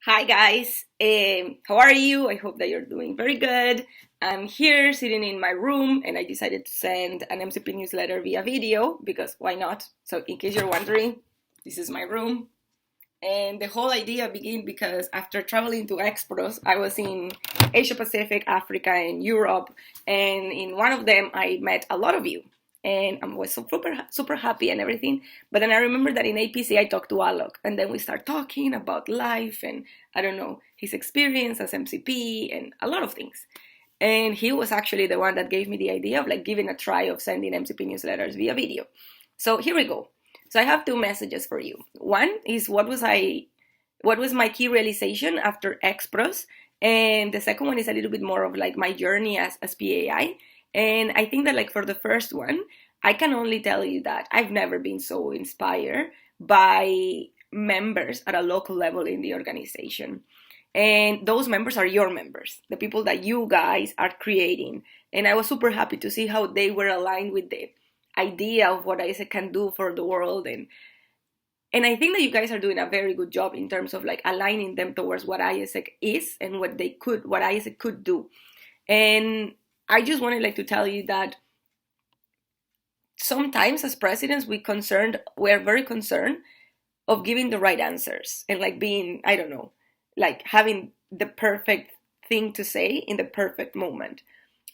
Hi guys, how are you? I hope that you're doing very good. I'm here sitting in my room and I decided to send an MCP newsletter via video because why not? So in case you're wondering, this is my room. And the whole idea began because after traveling to XPROs, I was in Asia Pacific, Africa, and Europe. And in one of them, I met a lot of you. And I was super happy and everything. But then I remember that in APC, I talked to Alok. And then we start talking about life and, I don't know, his experience as MCP and a lot of things. And he was actually the one that gave me the idea of like giving a try of sending MCP newsletters via video. So here we go. So I have two messages for you. One is what was my key realization after XPROs, and the second one is a little bit more of like my journey as PAI. And I think that like for the first one, I can only tell you that I've never been so inspired by members at a local level in the organization. And those members are your members, the people that you guys are creating. And I was super happy to see how they were aligned with the idea of what ISEC can do for the world. And I think that you guys are doing a very good job in terms of like aligning them towards what ISEC is and what ISEC could do. And I just wanted like to tell you that sometimes as presidents we're very concerned of giving the right answers and like being, I don't know, like having the perfect thing to say in the perfect moment.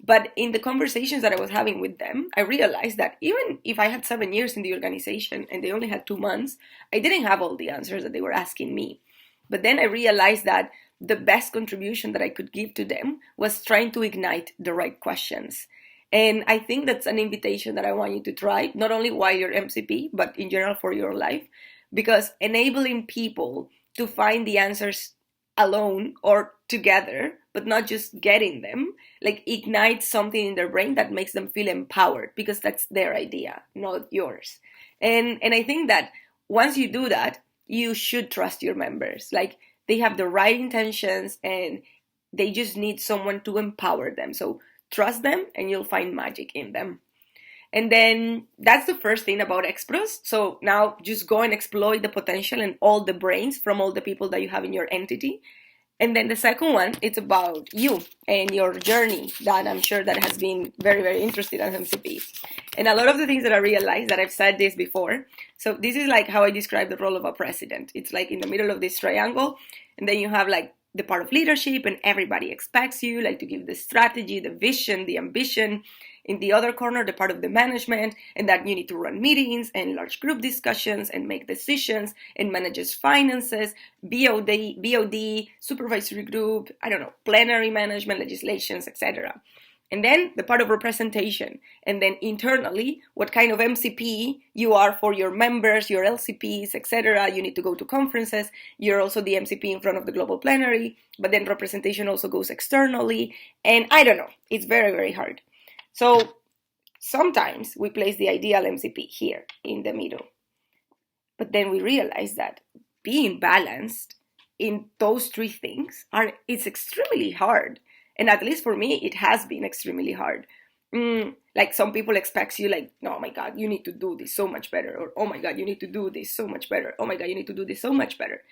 But in the conversations that I was having with them, I realized that even if I had 7 years in the organization and they only had 2 months, I didn't have all the answers that they were asking me. But then I realized that the best contribution that I could give to them was trying to ignite the right questions. And I think that's an invitation that I want you to try, not only while you're MCP, but in general for your life, because enabling people to find the answers alone or together, but not just getting them, like ignites something in their brain that makes them feel empowered because that's their idea, not yours. And I think that once you do that, you should trust your members. Like they have the right intentions and they just need someone to empower them. So trust them and you'll find magic in them. And then that's the first thing about XPROs. So now just go and exploit the potential and all the brains from all the people that you have in your entity. And then the second one, it's about you and your journey that I'm sure that has been very, very interesting as MCP. And a lot of the things that I realized that I've said this before. So this is like how I describe the role of a president. It's like in the middle of this triangle, and then you have like the part of leadership and everybody expects you like to give the strategy, the vision, the ambition. In the other corner, the part of the management, and that you need to run meetings and large group discussions and make decisions and manages finances, BOD, supervisory group, I don't know, plenary management, legislations, etc. And then the part of representation. And then internally, what kind of MCP you are for your members, your LCPs, etc. You need to go to conferences. You're also the MCP in front of the global plenary. But then representation also goes externally. And I don't know. It's very, very hard. So sometimes we place the ideal MCP here in the middle. But then we realize that being balanced in those three things it's extremely hard. And at least for me, it has been extremely hard. Like some people expect you like, oh my God, you need to do this so much better. Or, oh my God, you need to do this so much better. Oh my God, you need to do this so much better.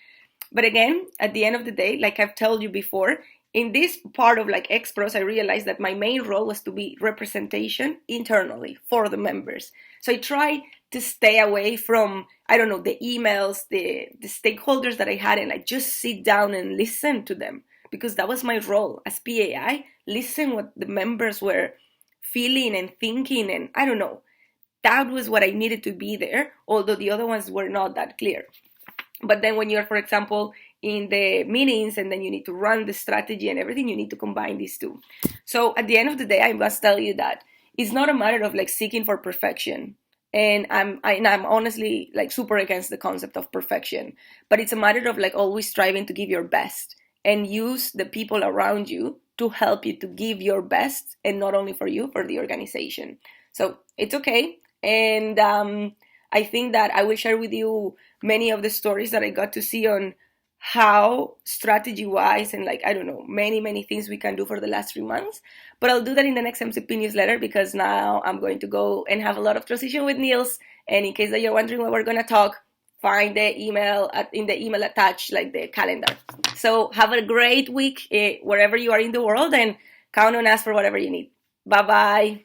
But again, at the end of the day, like I've told you before, in this part of like XPROs, I realized that my main role was to be representation internally for the members. So I try to stay away from, I don't know, the emails, the stakeholders that I had, and like just sit down and listen to them. Because that was my role as PAI, listen what the members were feeling and thinking, and I don't know. That was what I needed to be there, although the other ones were not that clear. But then when you're, for example, in the meetings and then you need to run the strategy and everything, you need to combine these two. So at the end of the day, I must tell you that it's not a matter of like seeking for perfection. And I'm honestly like super against the concept of perfection. But it's a matter of like always striving to give your best and use the people around you to help you to give your best, and not only for you, for the organization. So it's okay. And I think that I will share with you many of the stories that I got to see on how strategy-wise and like, I don't know, many things we can do for the last 3 months. But I'll do that in the next MCP newsletter because now I'm going to go and have a lot of transition with Niels. And in case that you're wondering what we're going to talk, find the email in the email attached, like the calendar. So have a great week wherever you are in the world, and count on us for whatever you need. Bye-bye.